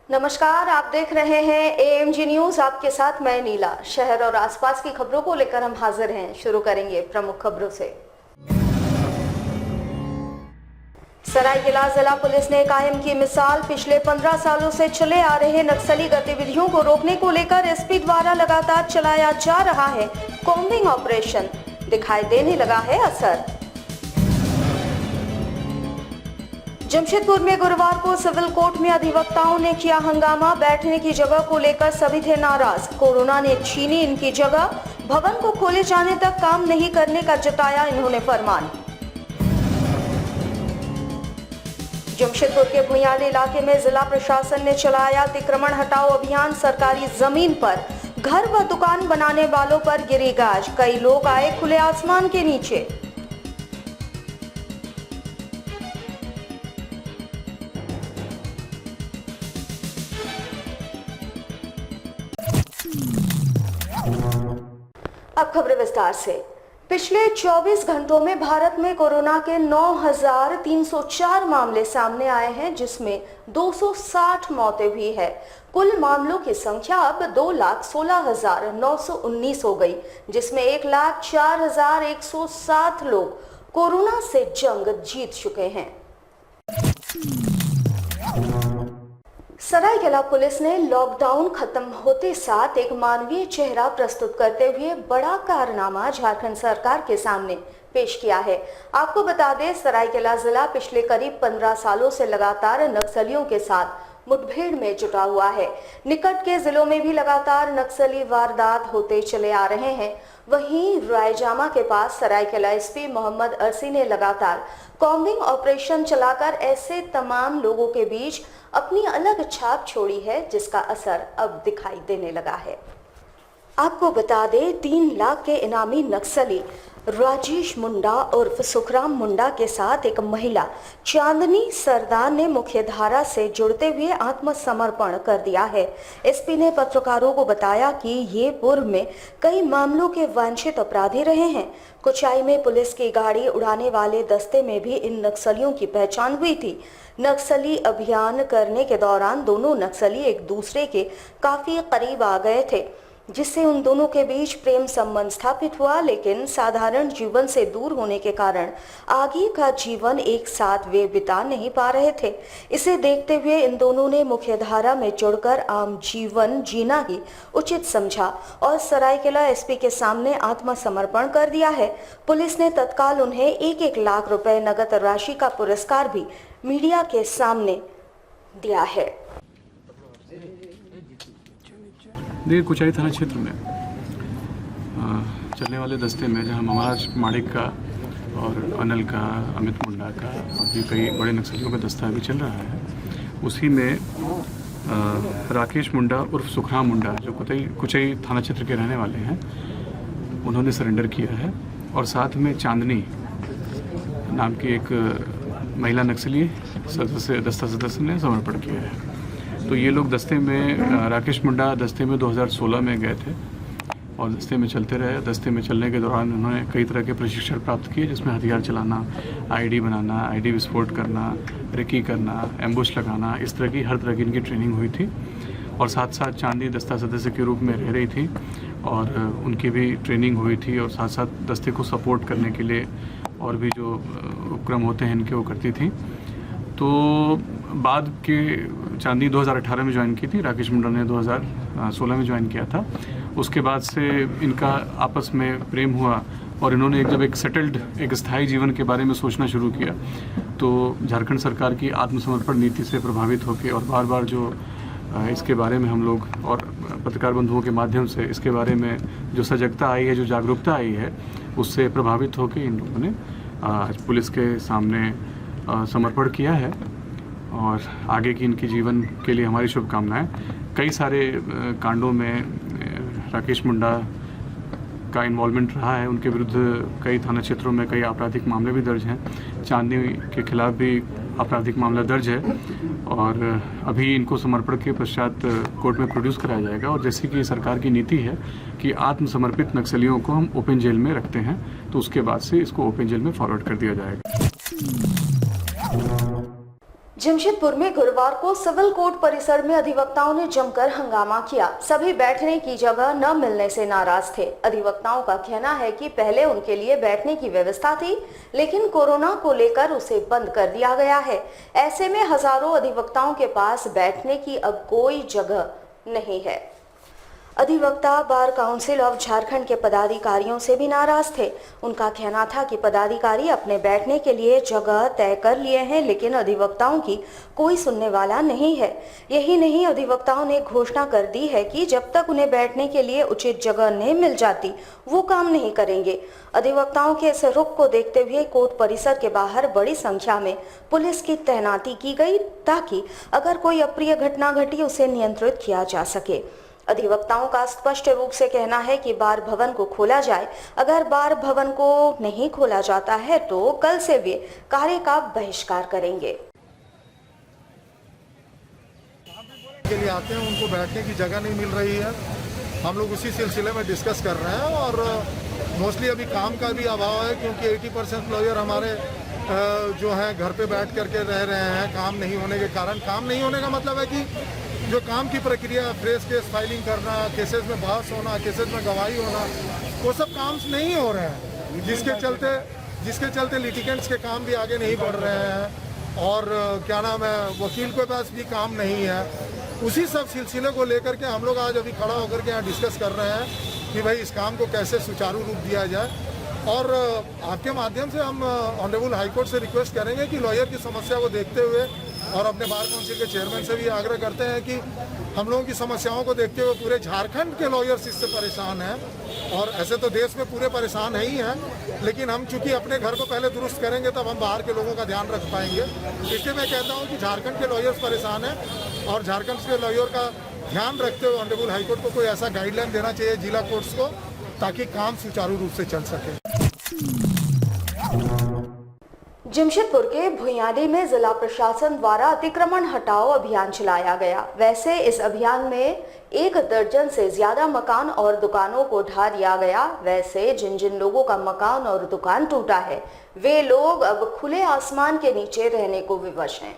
नमस्कार, आप देख रहे हैं एएमजी न्यूज। आपके साथ मैं नीला। शहर और आसपास की खबरों को लेकर हम हाजिर हैं। शुरू करेंगे प्रमुख खबरों से। सरायकेला जिला पुलिस ने कायम की मिसाल। पिछले 15 सालों से चले आ रहे नक्सली गतिविधियों को रोकने को लेकर एसपी द्वारा लगातार चलाया जा रहा है कॉम्बिंग ऑपरेशन। दिखाई देने लगा है असर। जमशेदपुर में गुरुवार को सिविल कोर्ट में अधिवक्ताओं ने किया हंगामा। बैठने की जगह को लेकर सभी थे नाराज। कोरोना ने छीनी इनकी जगह। भवन को खोले जाने तक काम नहीं करने का जताया इन्होंने फरमान। जमशेदपुर के भुयाली इलाके में जिला प्रशासन ने चलाया अतिक्रमण हटाओ अभियान। सरकारी जमीन पर घर व दुकान बनाने वालों पर गिरी गाज। कई लोग आए खुले आसमान के नीचे। अब खबरें विस्तार से। पिछले 24 घंटों में भारत में कोरोना के 9,304 मामले सामने आए हैं, जिसमें 260 मौतें हुई है। कुल मामलों की संख्या अब 2,16,919 हो गई, जिसमें 1,04,107 लोग कोरोना से जंग जीत चुके हैं। सरायकेला पुलिस ने लॉकडाउन खत्म होते साथ एक मानवीय चेहरा प्रस्तुत करते हुए बड़ा कारनामा झारखंड सरकार के सामने पेश किया है। आपको बता दें, सरायकेला जिला पिछले करीब 15 सालों से लगातार नक्सलियों के साथ मुठभेड़ में जुटा हुआ है। निकट के जिलों में भी लगातार नक्सली वारदात होते चले आ रहे हैं। वहीं रायजामा के पास सरायकेला एसपी मोहम्मद अरसी ने लगातार कॉम्बिंग ऑपरेशन चलाकर ऐसे तमाम लोगों के बीच अपनी अलग छाप छोड़ी है, जिसका असर अब दिखाई देने लगा है। आपको बता दें, 3 लाख के इनामी नक्सली राजेश मुंडा उर्फ सुखराम मुंडा के साथ एक महिला चांदनी सरदार ने मुख्यधारा से जुड़ते हुए आत्मसमर्पण कर दिया है। एसपी ने पत्रकारों को बताया कि ये पूर्व में कई मामलों के वांछित अपराधी रहे हैं। कुचाई में पुलिस की गाड़ी उड़ाने वाले दस्ते में भी इन नक्सलियों की पहचान हुई थी। नक्सली अभियान करने के दौरान दोनों नक्सली एक दूसरे के काफी करीब आ गए थे, जिससे उन दोनों के बीच प्रेम संबंध स्थापित हुआ। लेकिन साधारण जीवन से दूर होने के कारण आगे का जीवन एक साथ वे बिता नहीं पा रहे थे। इसे देखते हुए इन दोनों ने मुख्यधारा में जुड़कर आम जीवन जीना ही उचित समझा और सरायकेला एसपी के सामने आत्मसमर्पण कर दिया है। पुलिस ने तत्काल उन्हें 1-1 लाख रुपए नगद राशि का पुरस्कार भी मीडिया के सामने दिया है। देखिए, कुचाई थाना क्षेत्र में चलने वाले दस्ते में जहां महाराज माणिक का और अनिल का, अमित मुंडा का और भी कई बड़े नक्सलियों का दस्ता भी चल रहा है, उसी में राकेश मुंडा उर्फ सुखराम मुंडा, जो कुचाई थाना क्षेत्र के रहने वाले हैं, उन्होंने सरेंडर किया है। और साथ में चांदनी नाम की एक महिला नक्सली दस्ता सदस्य ने समर्पण किया है। तो ये लोग दस्ते में, राकेश मुंडा दस्ते में 2016 में गए थे और दस्ते में चलते रहे। दस्ते में चलने के दौरान उन्होंने कई तरह के प्रशिक्षण प्राप्त किए, जिसमें हथियार चलाना, आईडी बनाना, आईडी विस्फोट करना, रेकी करना, एम्बुश लगाना, इस तरह की हर तरह की इनकी ट्रेनिंग हुई थी। और साथ साथ चांदनी दस्ता सदस्य के रूप में रह रही थी और उनकी भी ट्रेनिंग हुई थी और साथ साथ दस्ते को सपोर्ट करने के लिए और भी जो उपक्रम होते हैं इनके वो करती थी। तो बाद के चांदनी 2018 में ज्वाइन की थी, राकेश मुंडा ने 2016 में ज्वाइन किया था। उसके बाद से इनका आपस में प्रेम हुआ और इन्होंने जब एक सेटल्ड, एक स्थायी जीवन के बारे में सोचना शुरू किया, तो झारखंड सरकार की आत्मसमर्पण नीति से प्रभावित होकर और बार बार जो इसके बारे में हम लोग और पत्रकार बंधुओं के माध्यम से इसके बारे में जो सजगता आई है, जो जागरूकता आई है, उससे प्रभावित होकर इन लोगों ने आज पुलिस के सामने समर्पण किया है। और आगे की इनकी जीवन के लिए हमारी शुभकामनाएं। कई सारे कांडों में राकेश मुंडा का इन्वॉल्वमेंट रहा है, उनके विरुद्ध कई थाना क्षेत्रों में कई आपराधिक मामले भी दर्ज हैं। चांदनी के खिलाफ भी आपराधिक मामला दर्ज है और अभी इनको समर्पण के पश्चात कोर्ट में प्रोड्यूस कराया जाएगा। और जैसे कि सरकार की नीति है कि आत्मसमर्पित नक्सलियों को हम ओपन जेल में रखते हैं, तो उसके बाद से इसको ओपन जेल में फॉरवर्ड कर दिया जाएगा। जमशेदपुर में गुरुवार को सिविल कोर्ट परिसर में अधिवक्ताओं ने जमकर हंगामा किया। सभी बैठने की जगह न मिलने से नाराज थे। अधिवक्ताओं का कहना है कि पहले उनके लिए बैठने की व्यवस्था थी, लेकिन कोरोना को लेकर उसे बंद कर दिया गया है। ऐसे में हजारों अधिवक्ताओं के पास बैठने की अब कोई जगह नहीं है। अधिवक्ता बार काउंसिल ऑफ झारखंड के पदाधिकारियों से भी नाराज थे। उनका कहना था कि पदाधिकारी अपने बैठने के लिए जगह तय कर लिए हैं, लेकिन अधिवक्ताओं की कोई सुनने वाला नहीं है। यही नहीं, अधिवक्ताओं ने घोषणा कर दी है कि जब तक उन्हें बैठने के लिए उचित जगह नहीं मिल जाती वो काम नहीं करेंगे। अधिवक्ताओं के इस रुख को देखते हुए कोर्ट परिसर के बाहर बड़ी संख्या में पुलिस की तैनाती की गई, ताकि अगर कोई अप्रिय घटना घटी उसे नियंत्रित किया जा सके। अधिवक्ताओं का स्पष्ट रूप से कहना है कि बार भवन को खोला जाए। अगर बार भवन को नहीं खोला जाता है तो कल से वे कार्य का बहिष्कार करेंगे। के लिए आते हैं, उनको बैठने की जगह नहीं मिल रही है। हम लोग उसी सिलसिले में डिस्कस कर रहे हैं और मोस्टली अभी काम का भी अभाव है, क्योंकि 80% लॉयर हमारे जो हैं घर पे बैठ करके रह रहे हैं काम नहीं होने के कारण। काम नहीं होने का मतलब है कि जो काम की प्रक्रिया, फ्रेश केस फाइलिंग करना, केसेस में बहस होना, केसेस में गवाही होना, वो सब काम नहीं हो रहे हैं, जिसके चलते लिटिगेंट्स के काम भी आगे नहीं बढ़ रहे हैं और क्या नाम है, वकील के पास भी काम नहीं है। उसी सब सिलसिले को लेकर के हम लोग आज अभी खड़ा होकर के यहाँ डिस्कस कर रहे हैं कि भाई इस काम को कैसे सुचारू रूप दिया जाए। और आपके माध्यम से हम ऑनरेबल हाईकोर्ट से रिक्वेस्ट करेंगे कि लॉयर की समस्या को देखते हुए और अपने बार काउंसिल के चेयरमैन से भी आग्रह करते हैं कि हम लोगों की समस्याओं को देखते हुए पूरे झारखंड के लॉयर्स इससे परेशान हैं और ऐसे तो देश में पूरे परेशान है ही हैं, लेकिन हम चूंकि अपने घर को पहले दुरुस्त करेंगे तब हम बाहर के लोगों का ध्यान रख पाएंगे। इसलिए मैं कहता हूं कि झारखंड के लॉयर्स परेशान हैं और झारखंड के लॉयर का ध्यान रखते हुए ऑनरेबल हाईकोर्ट को कोई ऐसा गाइडलाइन देना चाहिए जिला कोर्ट्स को, ताकि काम सुचारू रूप से चल सके। जमशेदपुर के भुइयाडी में जिला प्रशासन द्वारा अतिक्रमण हटाओ अभियान चलाया गया। वैसे इस अभियान में 1 दर्जन से ज्यादा मकान और दुकानों को ढा दिया गया। वैसे जिन जिन लोगों का मकान और दुकान टूटा है वे लोग अब खुले आसमान के नीचे रहने को विवश हैं।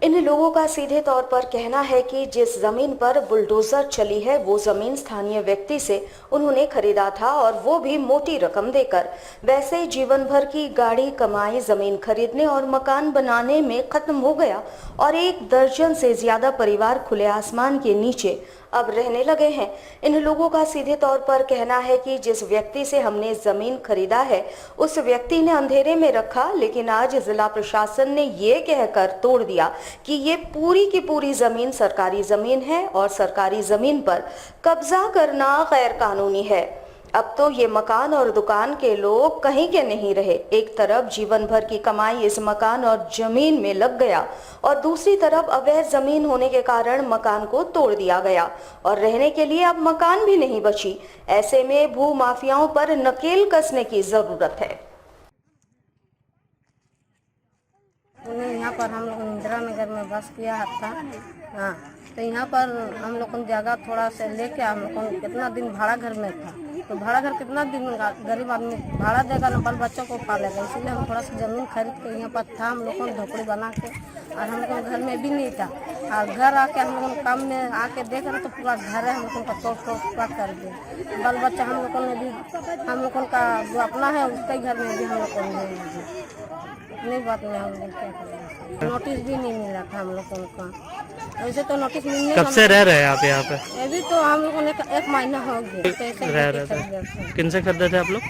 इन लोगों का सीधे तौर पर कहना है कि जिस जमीन पर बुलडोजर चली है वो जमीन स्थानीय व्यक्ति से उन्होंने खरीदा था और वो भी मोटी रकम देकर। वैसे जीवन भर की गाड़ी कमाई जमीन खरीदने और मकान बनाने में खत्म हो गया और 1 दर्जन से ज्यादा परिवार खुले आसमान के नीचे अब रहने लगे हैं। इन लोगों का सीधे तौर पर कहना है कि जिस व्यक्ति से हमने जमीन खरीदा है उस व्यक्ति ने अंधेरे में रखा, लेकिन आज जिला प्रशासन ने ये कहकर तोड़ दिया कि ये पूरी की पूरी जमीन सरकारी जमीन है और सरकारी जमीन पर कब्जा करना गैर कानूनी है। अब तो ये मकान और दुकान के लोग कहीं के नहीं रहे। एक तरफ जीवन भर की कमाई इस मकान और जमीन में लग गया और दूसरी तरफ अवैध जमीन होने के कारण मकान को तोड़ दिया गया और रहने के लिए अब मकान भी नहीं बची। ऐसे में भू माफियाओं पर नकेल कसने की जरूरत है। यहाँ पर हम लोग इंदिरा नगर में बस किया था। हाँ, तो यहाँ पर हम लोग जगह थोड़ा सा लेके हम लोग कितना दिन भाड़ा घर में था, तो भाड़ा घर कितना दिन गरीब आदमी भाड़ा देगा ना, बाल बच्चों को पालेगा। इसीलिए हम थोड़ा सा ज़मीन खरीद के यहाँ पर था हम लोगों ने झोपड़ी बना के, और हम लोगों घर में भी नहीं था। और घर आके हम लोगों काम में आके देख रहे तो पूरा घर है हम लोगों का तोड़ पूरा कर दिया। बाल बच्चा हम लोगों ने भी, हम लोगों का जो अपना है उसके घर में भी हम लोगों ने नहीं बात में हम लोग क्या करें। नोटिस भी नहीं मिला था हम लोगों का। वैसे तो नोटिस मिलने कब से रह रहे हैं आप यहाँ पे? अभी तो हम लोगों ने 1 महीना हो गया रह रहे थे। किन से खरीदे थे आप लोग?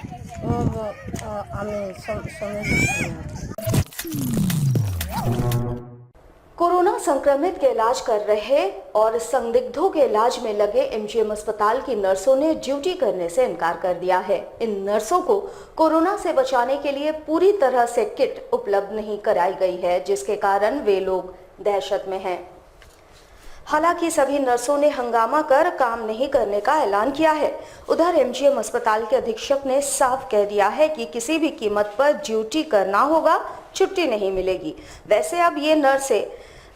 कोरोना संक्रमित के इलाज कर रहे और संदिग्धों के इलाज में लगे एमजीएम अस्पताल की नर्सों ने ड्यूटी करने से इनकार कर दिया है। इन नर्सों को कोरोना से बचाने के लिए पूरी तरह से किट उपलब्ध नहीं कराई गई है, जिसके कारण वे लोग दहशत में हैं। हालांकि सभी नर्सों ने हंगामा कर काम नहीं करने का ऐलान किया है। उधर एमजीएम अस्पताल के अधीक्षक ने साफ कह दिया है कि किसी भी कीमत पर ड्यूटी करना होगा, छुट्टी नहीं मिलेगी। वैसे अब ये नर्सें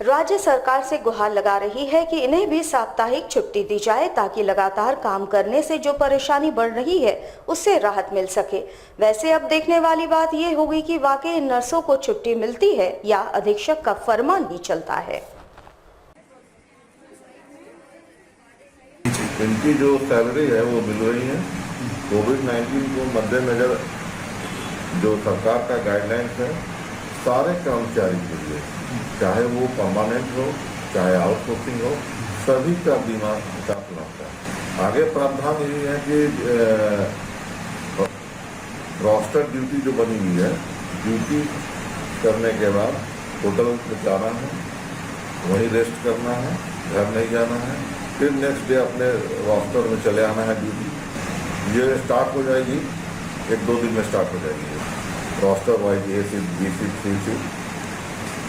राज्य सरकार से गुहार लगा रही है कि इन्हें भी साप्ताहिक छुट्टी दी जाए ताकि लगातार काम करने से जो परेशानी बढ़ रही है उससे राहत मिल सके। वैसे अब देखने वाली बात ये होगी कि वाकई इन नर्सों को छुट्टी मिलती है या अधीक्षक का फरमान ही चलता है। इनकी जो सैलरी है वो मिल रही है। कोविड-19 को मद्देनजर जो सरकार का गाइडलाइंस है सारे कर्मचारी के लिए, चाहे वो परमानेंट हो चाहे आउटसोर्सिंग हो, सभी का बीमा का लाभता है। आगे प्रावधान यही है कि रोस्टर ड्यूटी जो बनी हुई है, ड्यूटी करने के बाद होटल में जाना है, वहीं रेस्ट करना है, घर नहीं जाना है, फिर नेक्स्ट डे अपने रोस्टर में चले आना है ड्यूटी। ये स्टार्ट हो जाएगी, 1-2 दिन में स्टार्ट हो जाएगी रोस्टर वाइज ए शिफ्ट, बी शिफ्ट, सी शिफ्ट।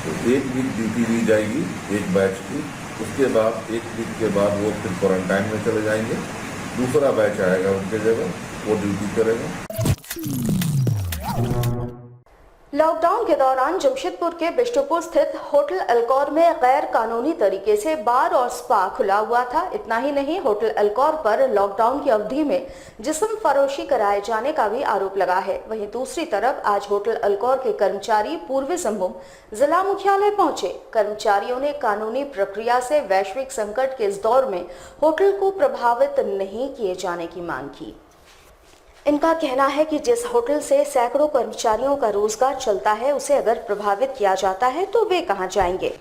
तो 1 वीक ड्यूटी दी जाएगी एक बैच की, उसके बाद 1 वीक के बाद वो फिर क्वारंटाइन में चले जाएंगे, दूसरा बैच आएगा उनके जगह, वो ड्यूटी करेगा। लॉकडाउन के दौरान जमशेदपुर के बिष्टुपुर स्थित होटल अल्कौर में गैर कानूनी तरीके से बार और स्पा खुला हुआ था। इतना ही नहीं, होटल अल्कौर पर लॉकडाउन की अवधि में जिस्म फरोशी कराए जाने का भी आरोप लगा है। वहीं दूसरी तरफ आज होटल अल्कौर के कर्मचारी पूर्वी सिंहभूम जिला मुख्यालय पहुंचे। कर्मचारियों ने कानूनी प्रक्रिया से वैश्विक संकट के इस दौर में होटल को प्रभावित नहीं किए जाने की मांग की। इनका कहना है कि जिस होटल से सैकड़ों कर्मचारियों का रोजगार चलता है उसे अगर प्रभावित किया जाता है तो वे कहां जाएंगे।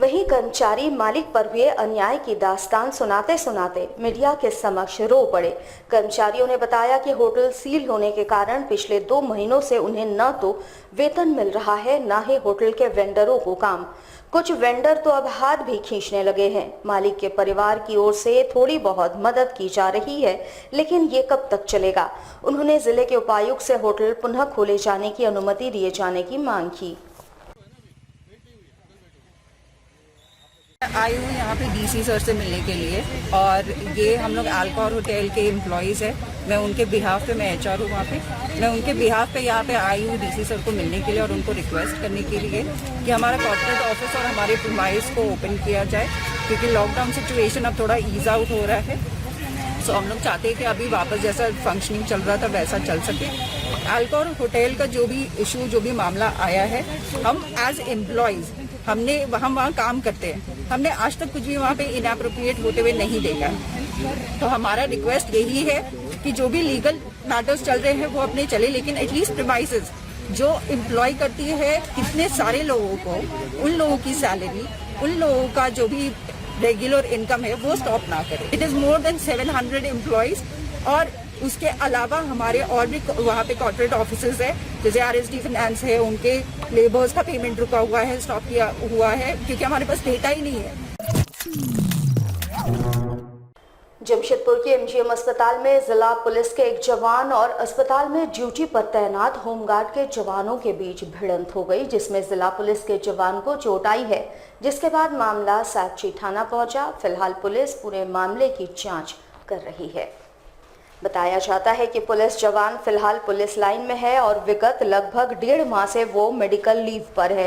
वहीं कर्मचारी मालिक पर हुए अन्याय की दास्तान सुनाते सुनाते मीडिया के समक्ष रो पड़े। कर्मचारियों ने बताया कि होटल सील होने के कारण पिछले 2 महीनों से उन्हें न तो वेतन मिल रहा है, न ही होटल के वेंडरों को काम। कुछ वेंडर तो अब हाथ भी खींचने लगे हैं। मालिक के परिवार की ओर से थोड़ी बहुत मदद की जा रही है, लेकिन ये कब तक चलेगा। उन्होंने जिले के उपायुक्त से होटल पुनः खोले जाने की अनुमति दिए जाने की मांग की। आई हूँ यहाँ पे डीसी सर से मिलने के लिए, और ये हम लोग अल्कौर होटल के एम्प्लॉयज़ हैं। मैं उनके बिहाफ पे, मैं HR हूँ वहाँ पे, मैं उनके बिहाफ पे यहाँ पे आई हूँ डीसी सर को मिलने के लिए और उनको रिक्वेस्ट करने के लिए कि हमारा कॉर्पोरेट ऑफिस और हमारे प्रीमाइस को ओपन किया जाए, क्योंकि लॉकडाउन सिचुएशन अब थोड़ा ईज आउट हो रहा है। सो हम लोग चाहते हैं कि अभी वापस जैसा फंक्शनिंग चल रहा था वैसा चल सके। अल्कौर होटल का जो भी इशू, जो भी मामला आया है, हम एज एम्प्लॉयज़ हम वहाँ काम करते हैं, हमने आज तक कुछ भी वहाँ पे इनएप्रोप्रिएट होते हुए नहीं देखा। तो हमारा रिक्वेस्ट यही है कि जो भी लीगल मैटर्स चल रहे हैं वो अपने चले, लेकिन एटलीस्ट प्रीमाइसेस जो एम्प्लॉय करती है कितने सारे लोगों को, उन लोगों की सैलरी, उन लोगों का जो भी रेगुलर इनकम है वो स्टॉप ना करे। It is more than 700 employees, और उसके अलावा हमारे और भी वहाँ पे कॉर्पोरेट ऑफिसेज है, जैसे RSD फाइनेंस है, उनके लेबर्स का पेमेंट रुका हुआ है, स्टॉप किया हुआ है, क्योंकि हमारे पास डेटा ही नहीं है। जमशेदपुर के MGM अस्पताल में जिला पुलिस के एक जवान और अस्पताल में ड्यूटी पर तैनात होमगार्ड के जवानों के बीच भिड़ंत हो गई, जिसमें जिला पुलिस के जवान को चोट आई है, जिसके बाद मामला साकची थाना पहुंचा। फिलहाल पुलिस पूरे मामले की जांच कर रही है। बताया जाता है कि पुलिस जवान फिलहाल पुलिस लाइन में है और विगत लगभग 1.5 माह से वो मेडिकल लीव पर है।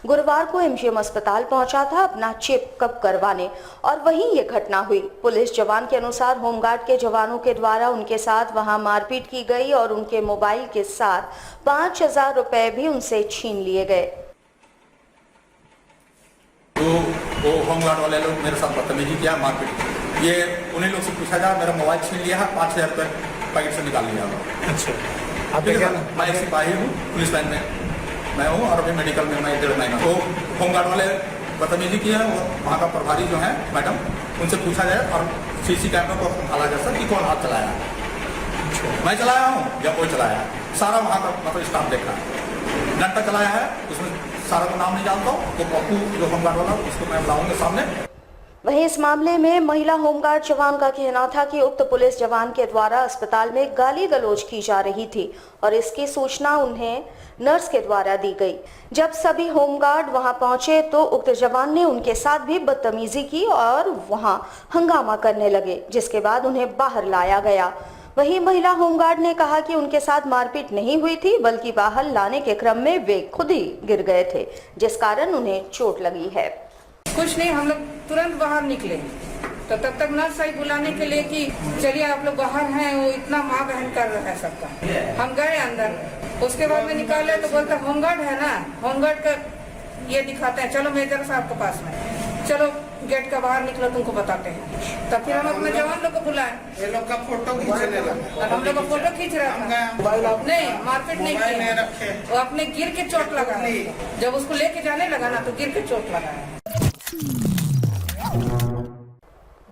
गुरुवार को MGM अस्पताल पहुंचा था अपना चेकअप करवाने, और वहीं ये घटना हुई। पुलिस जवान के अनुसार होमगार्ड के जवानों के द्वारा उनके साथ वहां मारपीट की गई और उनके मोबाइल के साथ 5000 रुपए भी उनसे छीन लिए गए। तो वो होमगार्ड वाले लोग मेरे साथ बदतमीजी किया, मारपीट की। ये उन्हीं लोग से पूछा जा, मेरा मोबाइल छीन लिया है, 5000 रुपये पैकेट से निकाल लिया। अच्छा, आप मैं एक सिपाही हूँ, पुलिस लाइन में मैं हूँ, और अभी मेडिकल में मैं 1.5 महीना। तो होमगार्ड वाले बदतमीजी किया, और वहाँ का प्रभारी जो है मैडम, उनसे पूछा जाए और CC कैमरा को निकाला जा सके कि कौन हाथ चलाया, मैं चलाया हूँ या कोई चलाया। सारा वहाँ का मतलब स्टाफ देखा है, डंडा चलाया है, उसमें सारा का नाम नहीं जानता हूँ, तो पप्पू जो होमगार्ड वाला उसको मैं बुलाऊंगा सामने। वहीं इस मामले में महिला होमगार्ड जवान का कहना था कि उक्त पुलिस जवान के द्वारा अस्पताल में गाली गलौज की जा रही थी और इसकी सूचना उन्हें नर्स के द्वारा दी गई। जब सभी होमगार्ड वहां पहुंचे तो उक्त जवान ने उनके साथ भी बदतमीजी की और वहां हंगामा करने लगे, जिसके बाद उन्हें बाहर लाया गया। वहीं महिला होमगार्ड ने कहा कि उनके साथ मारपीट नहीं हुई थी, बल्कि बाहर लाने के क्रम में वे खुद ही गिर गए थे, जिस कारण उन्हें चोट लगी है। कुछ नहीं, हम लोग तुरंत बाहर निकले। तो तब तक नर्स साहब बुलाने के लिए कि चलिए आप लोग बाहर हैं, वो इतना माँ बहन कर रहा है सबका। हम गए अंदर, उसके बाद में निकाले तो बोलते होमगार्ड है ना, होमगार्ड का ये दिखाते हैं, चलो मेजर साहब के पास में, चलो गेट का बाहर निकलो, तुमको बताते हैं। तब फिर हम अपने जवान लोग को बुलाए, ये लोग का फोटो खींचने लगा। हम लोग का फोटो खींच रहा था। नहीं, मारपीट नहीं किया, वो अपने गिर के चोट लगा। जब उसको लेके जाने लगा ना तो गिर के चोट लगा।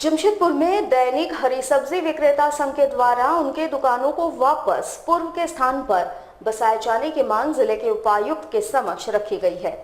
जमशेदपुर में दैनिक हरी सब्जी विक्रेता संघ के द्वारा उनके दुकानों को वापस पूर्व के स्थान पर बसाए जाने की मांग जिले के उपायुक्त के समक्ष रखी गई है।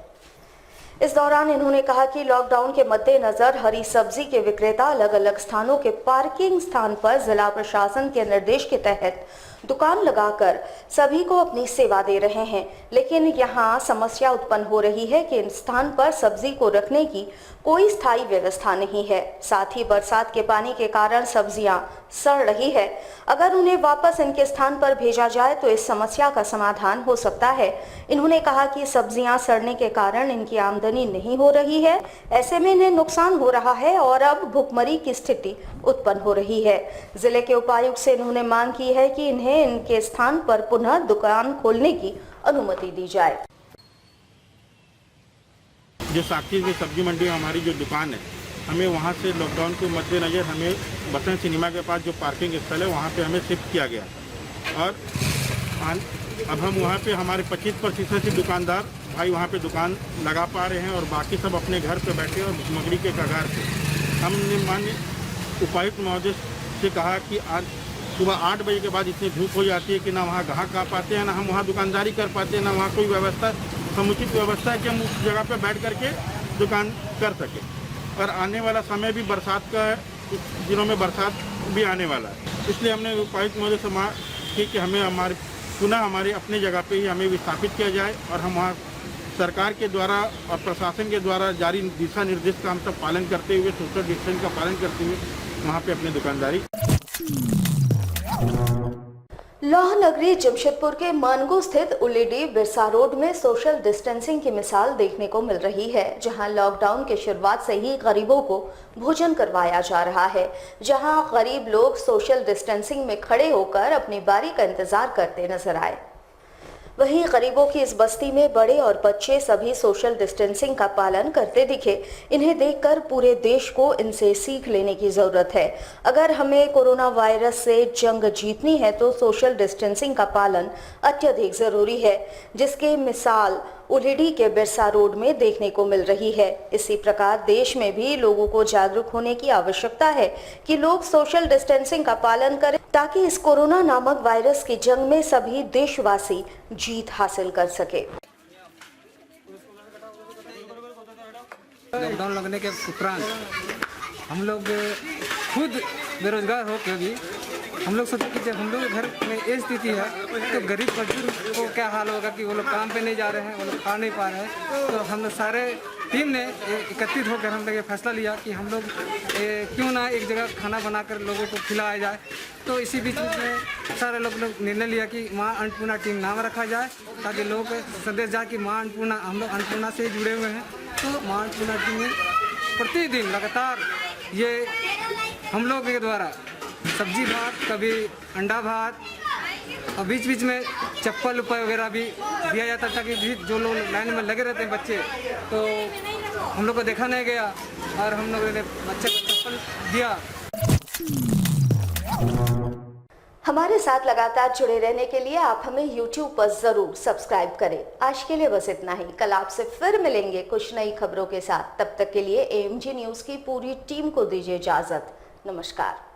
इस दौरान इन्होंने कहा कि लॉकडाउन के मद्देनजर हरी सब्जी के विक्रेता अलग अलग स्थानों के पार्किंग स्थान पर जिला प्रशासन के निर्देश के तहत दुकान लगाकर सभी को अपनी सेवा दे रहे हैं, लेकिन यहां समस्या उत्पन्न हो रही है कि इन स्थान पर सब्जी को रखने की कोई स्थायी व्यवस्था नहीं है। साथ ही बरसात के पानी के कारण सब्जियां सड़ रही है। अगर उन्हें वापस इनके स्थान पर भेजा जाए तो इस समस्या का समाधान हो सकता है। इन्होंने कहा कि सब्जियां सड़ने के कारण इनकी आमदनी नहीं हो रही है, ऐसे में इन्हें नुकसान हो रहा है और अब भुखमरी की स्थिति उत्पन्न हो रही है। जिले के उपायुक्त से इन्होंने मांग की है कि इन्हें इनके स्थान पर पुनः दुकान खोलने की अनुमति दी जाए। जो साक्षी में सब्जी मंडी में हमारी जो दुकान है, हमें वहाँ से लॉकडाउन के मद्देनजर हमें बसंत सिनेमा के पास जो पार्किंग स्थल है वहाँ पे हमें शिफ्ट किया गया। और अब हम वहाँ पे हमारे 25% से दुकानदार भाई वहाँ पे दुकान लगा पा रहे हैं और बाकी सब अपने घर पे बैठे और भुखमरी के कगार पे। हमने माननीय उपायुक्त महोदय से कहा कि आज सुबह 8 बजे के बाद इतनी धूप हो जाती है कि ना वहाँ ग्राहक आ पाते हैं, ना हम वहाँ दुकानदारी कर पाते हैं, ना वहाँ कोई व्यवस्था समुचित व्यवस्था है कि हम उस जगह पर बैठ करके दुकान कर सकें। और आने वाला समय भी बरसात का, दिनों में बरसात भी आने वाला है, इसलिए हमने उपायुक्त महोदय से मांग की कि हमें पुनः हमारे अपने जगह पे ही हमें विस्थापित किया जाए और हम वहाँ सरकार के द्वारा और प्रशासन के द्वारा जारी दिशा निर्देश का हम सब पालन करते हुए, सोशल डिस्टेंस का पालन करते हुए वहाँ पे अपनी दुकानदारी। लौह नगरी जमशेदपुर के मानगो स्थित उलीडी बिरसा रोड में सोशल डिस्टेंसिंग की मिसाल देखने को मिल रही है, जहां लॉकडाउन के शुरुआत से ही गरीबों को भोजन करवाया जा रहा है, जहां गरीब लोग सोशल डिस्टेंसिंग में खड़े होकर अपनी बारी का इंतजार करते नजर आए। वहीं गरीबों की इस बस्ती में बड़े और बच्चे सभी सोशल डिस्टेंसिंग का पालन करते दिखे। इन्हें देखकर पूरे देश को इनसे सीख लेने की जरूरत है। अगर हमें कोरोना वायरस से जंग जीतनी है तो सोशल डिस्टेंसिंग का पालन अत्यधिक जरूरी है, जिसकी मिसाल उलीडी के बिरसा रोड में देखने को मिल रही है। इसी प्रकार देश में भी लोगों को जागरूक होने की आवश्यकता है कि लोग सोशल डिस्टेंसिंग का पालन करें, ताकि इस कोरोना नामक वायरस की जंग में सभी देशवासी जीत हासिल कर सके। लॉकडाउन लगने के उपरांत हम लोग खुद बेरोजगार होकर भी हम लोग सोचे कि जब हम लोग घर में ये स्थिति है तो गरीब मजदूर को क्या हाल होगा कि वो लोग काम पे नहीं जा रहे हैं, वो लोग खा नहीं पा रहे हैं। तो हम लोग सारे टीम ने एकत्रित होकर हम लोग ये फैसला लिया कि हम लोग क्यों ना एक जगह खाना बनाकर लोगों को खिलाया जाए। तो इसी बीच में सारे लोग निर्णय लिया कि माँ अन्नपूर्णा टीम नाम रखा जाए, ताकि लोगों को संदेश जाए कि माँ अन्नपूर्णा, हम लोग अन्नपूर्णा से जुड़े हुए हैं। तो माँ अन्नपूर्णा टीम में प्रतिदिन लगातार ये हम लोग के द्वारा सब्जी भात, कभी अंडा भात और बीच बीच में चप्पल वगैरह भी दिया जाता, ताकि जो लोग लाइन में लगे रहते हैं बच्चे, तो हम लोग को देखा नहीं गया और हम लोगों ने बच्चे को चप्पल दिया। हमारे साथ लगातार जुड़े रहने के लिए आप हमें YouTube पर जरूर सब्सक्राइब करें। आज के लिए बस इतना ही। कल आपसे फिर मिलेंगे कुछ नई खबरों के साथ। तब तक के लिए AMG न्यूज़ की पूरी टीम को दीजिए इजाजत। नमस्कार।